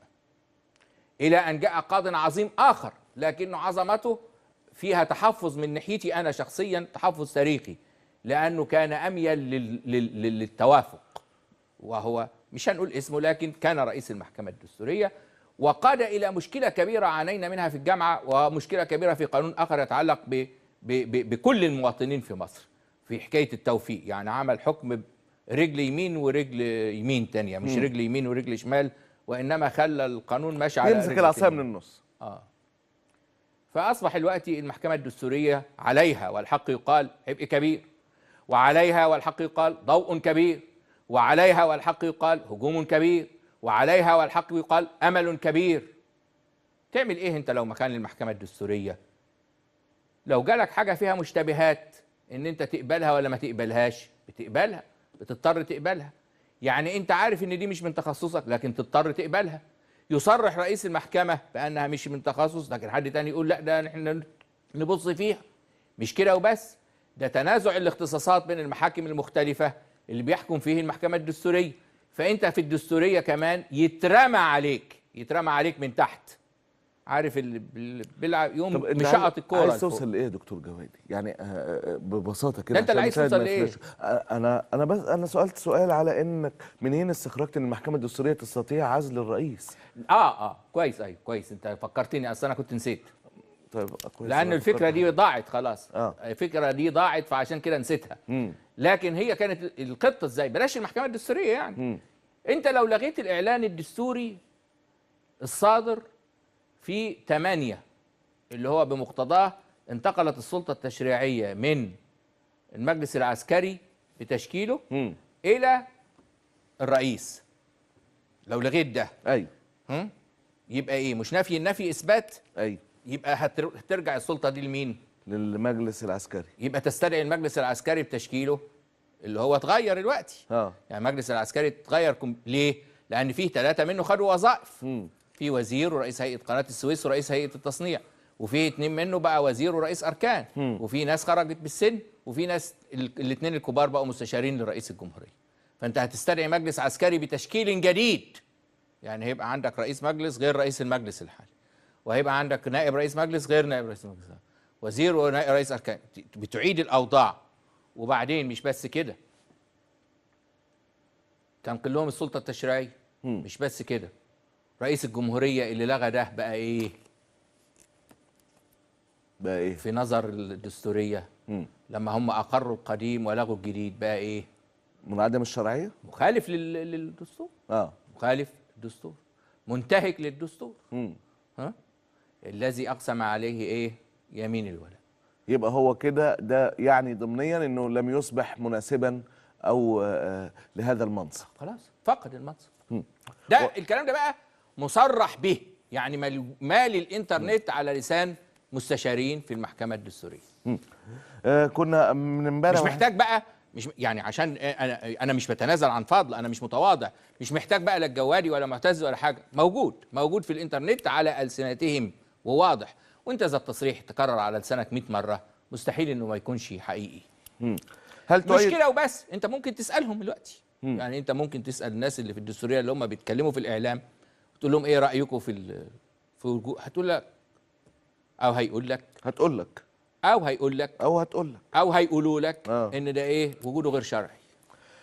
[SPEAKER 2] إلى أن جاء قاض عظيم آخر لكن عظمته فيها تحفظ من ناحيتي أنا شخصيا، تحفظ تاريخي، لأنه كان أميل للتوافق، وهو مش هنقول اسمه لكن كان رئيس المحكمة الدستورية، وقاد إلى مشكلة كبيرة عانينا منها في الجامعة، ومشكلة كبيرة في قانون آخر يتعلق بكل المواطنين في مصر في حكاية التوفيق. يعني عمل حكم رجل يمين ورجل يمين تانية، مش رجل يمين ورجل شمال، وإنما خلى القانون ماشي على
[SPEAKER 1] يمسك العصاية من النص.
[SPEAKER 2] فأصبح الوقت المحكمة الدستورية عليها والحق يقال عبء كبير، وعليها والحق يقال ضوء كبير، وعليها والحق يقال هجوم كبير، وعليها والحق يقال أمل كبير. تعمل إيه أنت لو مكان المحكمة الدستورية؟ لو جالك حاجة فيها مشتبهات إن أنت تقبلها ولا ما تقبلهاش، بتقبلها، بتضطر تقبلها. يعني أنت عارف إن دي مش من تخصصك لكن تضطر تقبلها. يصرح رئيس المحكمة بأنها مش من تخصص، لكن حد تاني يقول لا ده احنا نبص فيها. مش كده وبس، ده تنازع الاختصاصات بين المحاكم المختلفة اللي بيحكم فيه المحكمة الدستورية. فأنت في الدستورية كمان يترمى عليك من تحت. عارف اللي بيلعب يوم مشقط الكورة.
[SPEAKER 1] عايز توصل لايه يا دكتور جوادي؟ يعني ببساطه كده،
[SPEAKER 2] انت اللي عايز توصل لايه؟
[SPEAKER 1] انا سألت سؤال على انك منين استخرجت ان المحكمه الدستوريه تستطيع عزل الرئيس؟
[SPEAKER 2] كويس، ايوه كويس، انت فكرتني، اصل انا كنت نسيت.
[SPEAKER 1] طيب كويس،
[SPEAKER 2] لان الفكره دي ضاعت خلاص.
[SPEAKER 1] الفكره
[SPEAKER 2] دي ضاعت فعشان كده نسيتها. لكن هي كانت الخطه ازاي؟ بلاش المحكمه الدستوريه يعني. انت لو لغيت الاعلان الدستوري الصادر في 8 اللي هو بمقتضاه انتقلت السلطة التشريعية من المجلس العسكري بتشكيله إلى الرئيس، لو لغيت ده
[SPEAKER 1] أيوه
[SPEAKER 2] يبقى إيه؟ مش نفي النفي إثبات؟
[SPEAKER 1] أيوه.
[SPEAKER 2] يبقى هترجع السلطة دي لمين؟
[SPEAKER 1] للمجلس العسكري.
[SPEAKER 2] يبقى تستدعي المجلس العسكري بتشكيله اللي هو اتغير دلوقتي. يعني المجلس العسكري اتغير ليه؟ لأن فيه 3 منه خدوا وظائف. في وزير ورئيس هيئة قناة السويس ورئيس هيئة التصنيع، وفي 2 منه بقى وزير ورئيس أركان، وفي ناس خرجت بالسن، وفي ناس الاثنين الكبار بقوا مستشارين لرئيس الجمهورية. فأنت هتستدعي مجلس عسكري بتشكيل جديد، يعني هيبقى عندك رئيس مجلس غير رئيس المجلس الحالي، وهيبقى عندك نائب رئيس مجلس غير نائب رئيس مجلس، وزير ونائب رئيس أركان، بتعيد الأوضاع. وبعدين مش بس كده، تنقل لهم السلطة التشريعية. مش بس كده، رئيس الجمهورية اللي لغى ده بقى ايه؟ في نظر الدستورية لما هم أقروا القديم ولغوا الجديد بقى ايه؟
[SPEAKER 1] منعدم الشرعية؟
[SPEAKER 2] مخالف للدستور. مخالف للدستور، منتهك للدستور. الذي أقسم عليه ايه؟ يمين الولاء.
[SPEAKER 1] يبقى هو كده ده يعني ضمنيا انه لم يصبح مناسبا او لهذا المنصب.
[SPEAKER 2] خلاص فقد المنصب. ده الكلام ده بقى مصرح به، يعني مال الانترنت على لسان مستشارين في المحكمة الدستورية.
[SPEAKER 1] كنا من امبارح
[SPEAKER 2] مش محتاج بقى، مش يعني عشان انا مش بتنازل عن فضل، انا مش متواضع، مش محتاج بقى لا الجوادي ولا معتز ولا حاجة، موجود في الانترنت على ألسنتهم وواضح. وانت اذا التصريح تكرر على لسانك 100 مرة مستحيل انه ما يكونش حقيقي.
[SPEAKER 1] هل
[SPEAKER 2] مش كده وبس، انت ممكن تسألهم دلوقتي. يعني انت ممكن تسأل الناس اللي في الدستورية اللي هم بيتكلموا في الإعلام، تقول لهم ايه رأيكم في هتقول لك او هيقول لك او هيقول لك
[SPEAKER 1] او هتقول لك
[SPEAKER 2] او هيقولوا لك ان ده ايه؟ وجوده غير شرعي.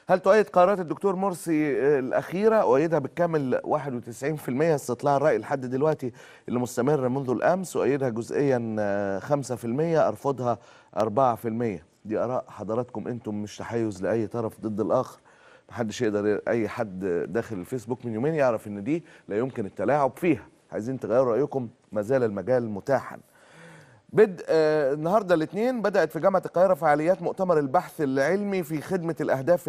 [SPEAKER 1] هل تؤيد قرارات الدكتور مرسي الأخيرة؟ أؤيدها بالكامل 91%، استطلاع الرأي لحد دلوقتي اللي مستمر منذ الأمس. أؤيدها جزئيا 5%، أرفضها 4%. دي آراء حضراتكم أنتم، مش تحيز لأي طرف ضد الآخر. محدش يقدر، أي حد داخل الفيسبوك من يومين يعرف إن دي لا يمكن التلاعب فيها. عايزين تغيروا رأيكم، ما زال المجال متاحا. بدء النهارده الاثنين بدأت في جامعة القاهرة فعاليات مؤتمر البحث العلمي في خدمة الأهداف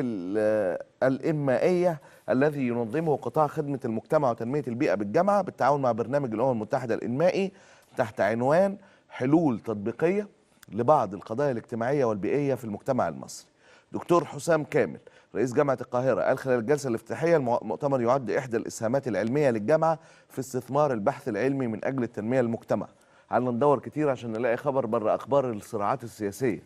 [SPEAKER 1] الإنمائية الذي ينظمه قطاع خدمة المجتمع وتنمية البيئة بالجامعة بالتعاون مع برنامج الأمم المتحدة الإنمائي تحت عنوان حلول تطبيقية لبعض القضايا الاجتماعية والبيئية في المجتمع المصري. دكتور حسام كامل رئيس جامعة القاهرة قال خلال الجلسة الافتتاحية المؤتمر يعد إحدى الإسهامات العلمية للجامعة في استثمار البحث العلمي من أجل التنمية المجتمع. على ندور كتير عشان نلاقي خبر بره أخبار الصراعات السياسية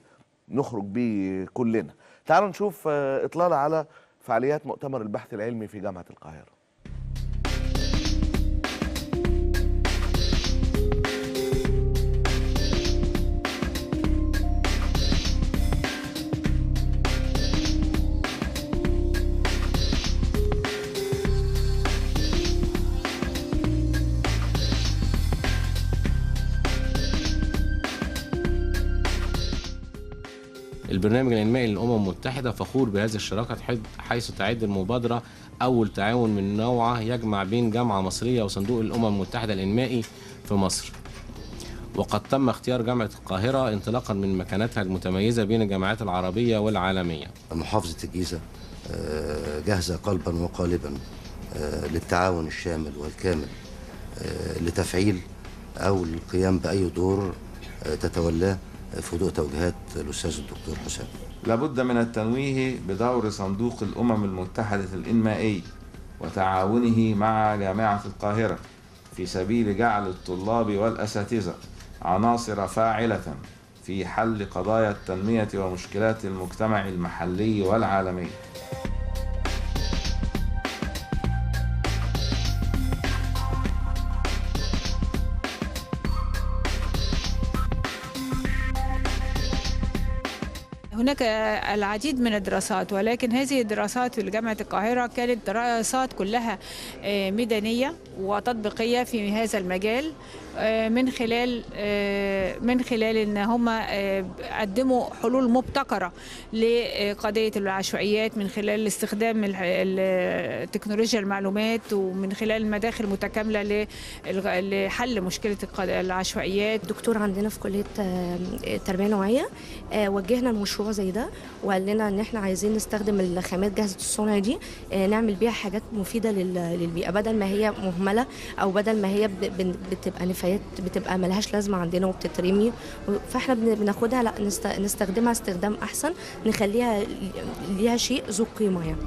[SPEAKER 1] نخرج بيه كلنا. تعالوا نشوف إطلالة على فعاليات مؤتمر البحث العلمي في جامعة القاهرة.
[SPEAKER 3] البرنامج الإنمائي للأمم المتحدة فخور بهذه الشراكة، حيث تعد المبادرة أول تعاون من نوعه يجمع بين جامعة مصرية وصندوق الأمم المتحدة الإنمائي في مصر. وقد تم اختيار جامعة القاهرة انطلاقا من مكانتها المتميزة بين الجامعات العربية والعالمية.
[SPEAKER 4] محافظة الجيزة جاهزة قلبا وقالبا للتعاون الشامل والكامل لتفعيل أو القيام بأي دور تتولاه في ضوء توجيهات الأستاذ الدكتور حسام.
[SPEAKER 5] لابد من التنويه بدور صندوق الأمم المتحدة الإنمائي وتعاونه مع جامعة القاهرة في سبيل جعل الطلاب والأساتذة عناصر فاعلة في حل قضايا التنمية ومشكلات المجتمع المحلي والعالمي.
[SPEAKER 6] هناك العديد من الدراسات، ولكن هذه الدراسات في جامعة القاهرة كانت دراسات كلها ميدانية وتطبيقية في هذا المجال، من خلال ان هم قدموا حلول مبتكرة لقضية العشوائيات من خلال استخدام تكنولوجيا المعلومات، ومن خلال مداخل متكاملة لحل مشكلة العشوائيات.
[SPEAKER 7] دكتور عندنا في كلية التربية النوعية وجهنا المشروع زي ده، وقال لنا ان احنا عايزين نستخدم الخامات جاهزة الصنع دي نعمل بيها حاجات مفيدة للبيئة، بدل ما هي مهملة او بدل ما هي بتبقى نفايات بتبقى ملهاش لازمة عندنا وبتترمي، فاحنا بناخدها لا نستخدمها استخدام احسن، نخليها ليها شيء ذو قيمة يعني.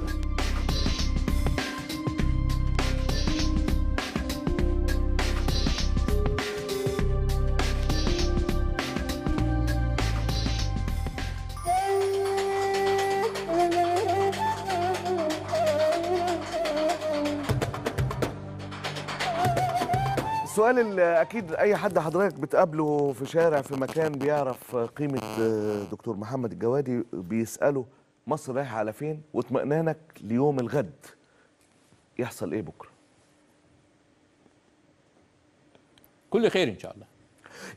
[SPEAKER 1] السؤال اللي اكيد اي حد حضرتك بتقابله في شارع في مكان بيعرف قيمه دكتور محمد الجوادي بيساله مصر رايحه على فين واطمئنانك ليوم الغد، يحصل ايه بكره؟
[SPEAKER 2] كل خير ان شاء الله.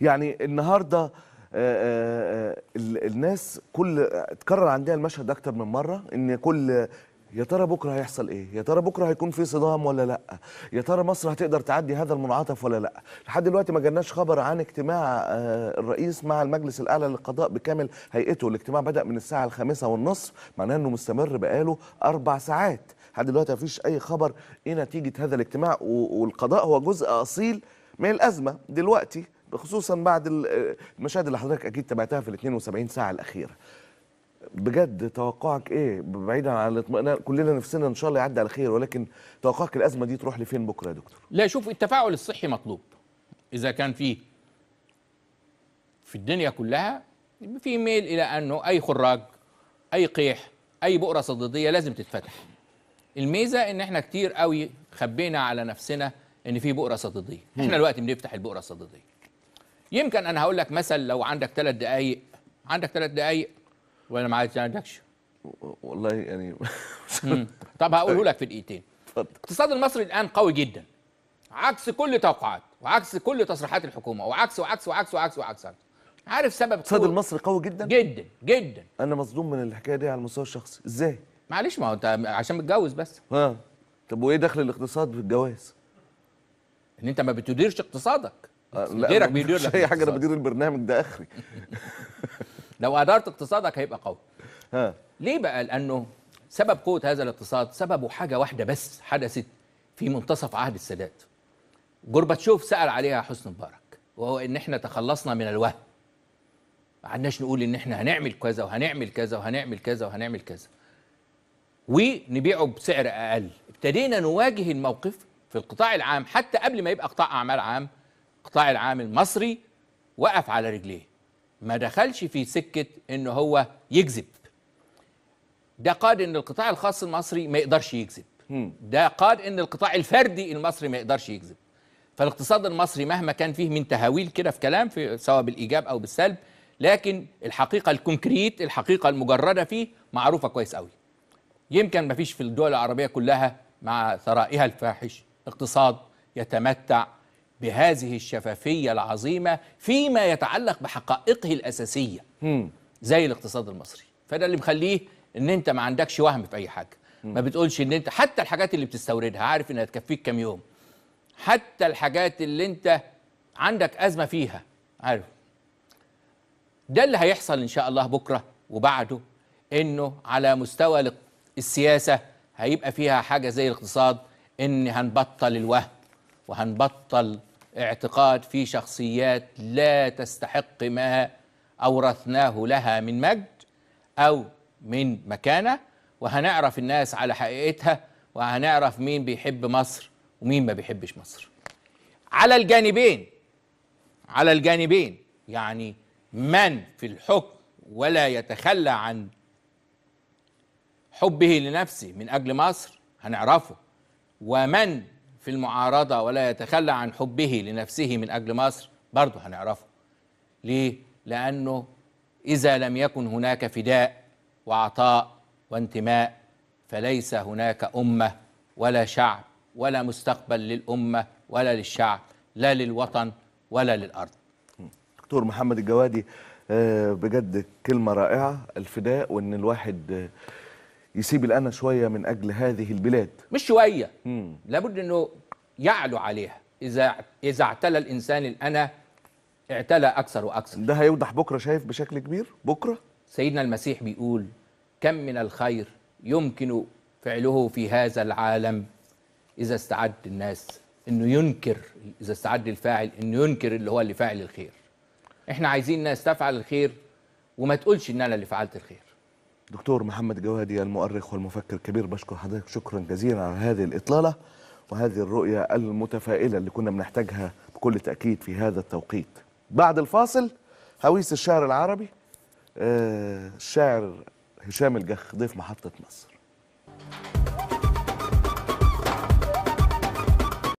[SPEAKER 1] يعني النهارده الناس اتكرر عندها المشهد اكتر من مره، ان كل يا ترى بكره هيحصل ايه؟ يا ترى بكره هيكون في صدام ولا لا؟ يا ترى مصر هتقدر تعدي هذا المنعطف ولا لا؟ لحد دلوقتي ما جالناش خبر عن اجتماع الرئيس مع المجلس الاعلى للقضاء بكامل هيئته. الاجتماع بدأ من الساعه 5:30، معناه انه مستمر بقاله 4 ساعات. لحد دلوقتي ما فيش اي خبر ايه نتيجه هذا الاجتماع، والقضاء هو جزء اصيل من الازمه دلوقتي، خصوصا بعد المشاهد اللي حضرتك اكيد تابعتها في ال 72 ساعه الاخيره. بجد توقعك ايه؟ بعيدا عن الاطمئنان، كلنا نفسنا ان شاء الله يعدي على خير، ولكن توقعك الازمه دي تروح لفين بكره يا دكتور؟
[SPEAKER 2] لا شوف، التفاعل الصحي مطلوب. اذا كان في الدنيا كلها في ميل الى انه اي خراج، اي قيح، اي بؤره صديديه لازم تتفتح. الميزه ان احنا كتير قوي خبينا على نفسنا ان في بؤره صديديه، احنا دلوقتي بنفتح البؤره الصديديه. يمكن انا هقول لك مثل، لو عندك 3 دقائق، عندك 3 دقائق ولا ما عندكش؟
[SPEAKER 1] والله يعني
[SPEAKER 2] طب هقوله لك في دقيقتين.
[SPEAKER 1] اتفضل.
[SPEAKER 2] الاقتصاد المصري الان قوي جدا، عكس كل توقعات وعكس كل تصريحات الحكومه، وعكس وعكس وعكس وعكس وعكس. عارف سبب
[SPEAKER 1] الاقتصاد المصري قوي جدا
[SPEAKER 2] جدا جدا.
[SPEAKER 1] انا مصدوم من الحكايه دي على المستوى الشخصي. ازاي؟
[SPEAKER 2] معلش، ما هو انت عشان متجوز بس،
[SPEAKER 1] ها طب وايه دخل الاقتصاد في الجواز؟
[SPEAKER 2] ان انت ما بتديرش اقتصادك،
[SPEAKER 1] لا
[SPEAKER 2] غيرك
[SPEAKER 1] ما
[SPEAKER 2] بيدير
[SPEAKER 1] بديرش
[SPEAKER 2] لك
[SPEAKER 1] اي حاجه، انا
[SPEAKER 2] الاقتصاد.
[SPEAKER 1] بدير البرنامج ده اخري.
[SPEAKER 2] لو ادارت اقتصادك هيبقى قوي.
[SPEAKER 1] ها
[SPEAKER 2] ليه بقى؟ لانه سبب قوه هذا الاقتصاد سببه حاجه واحده بس حدثت في منتصف عهد السادات. جورباتشوف سال عليها حسني مبارك، وهو ان احنا تخلصنا من الوهم. ما عدناش نقول ان احنا هنعمل كذا وهنعمل كذا وهنعمل كذا وهنعمل كذا ونبيعه بسعر اقل. ابتدينا نواجه الموقف في القطاع العام حتى قبل ما يبقى قطاع اعمال عام. القطاع العام المصري وقف على رجليه، ما دخلش في سكه انه هو يكذب. ده قاد ان القطاع الخاص المصري ما يقدرش يكذب، ده قاد ان القطاع الفردي المصري ما يقدرش يكذب. فالاقتصاد المصري مهما كان فيه من تهاويل كده في كلام، في سواء بالايجاب او بالسلب، لكن الحقيقه الكونكريت، الحقيقه المجرده فيه معروفه كويس قوي. يمكن ما فيش في الدول العربيه كلها مع ثرائها الفاحش اقتصاد يتمتع بهذه الشفافيه العظيمه فيما يتعلق بحقائقه الاساسيه زي الاقتصاد المصري. فده اللي مخليه ان انت ما عندكش وهم في اي حاجه، ما بتقولش ان انت حتى الحاجات اللي بتستوردها عارف انها تكفيك كام يوم، حتى الحاجات اللي انت عندك ازمه فيها عارف. ده اللي هيحصل ان شاء الله بكره وبعده، انه على مستوى السياسه هيبقى فيها حاجه زي الاقتصاد، ان هنبطل الوهم وهنبطل اعتقاد في شخصيات لا تستحق ما اورثناه لها من مجد او من مكانه، وهنعرف الناس على حقيقتها، وهنعرف مين بيحب مصر ومين ما بيحبش مصر. على الجانبين يعني من في الحكم ولا يتخلى عن حبه لنفسه من أجل مصر هنعرفه، ومن في المعارضة ولا يتخلى عن حبه لنفسه من أجل مصر برضه هنعرفه. ليه؟ لأنه إذا لم يكن هناك فداء وعطاء وانتماء فليس هناك أمة ولا شعب ولا مستقبل للأمة ولا للشعب، لا للوطن ولا للأرض.
[SPEAKER 1] دكتور محمد الجوادي، بجد كلمة رائعة، الفداء، وإن الواحد يسيب الأنا شوية من أجل هذه البلاد.
[SPEAKER 2] مش شوية، لابد أنه يعلو عليها. إذا اعتلى الإنسان الأنا اعتلى أكثر وأكثر.
[SPEAKER 1] ده هيوضح بكرة، شايف بشكل كبير بكرة.
[SPEAKER 2] سيدنا المسيح بيقول كم من الخير يمكن فعله في هذا العالم إذا استعد الناس إنه ينكر، إذا استعد الفاعل إنه ينكر اللي هو اللي فاعل الخير. إحنا عايزين الناس تفعل الخير وما تقولش إن أنا اللي فعلت الخير.
[SPEAKER 1] دكتور محمد الجوادي المؤرخ والمفكر الكبير، بشكر حضرتك شكرا جزيلا على هذه الإطلالة وهذه الرؤية المتفائلة اللي كنا بنحتاجها بكل تأكيد في هذا التوقيت. بعد الفاصل هويس الشعر العربي، الشاعر هشام الجخ ضيف محطة مصر.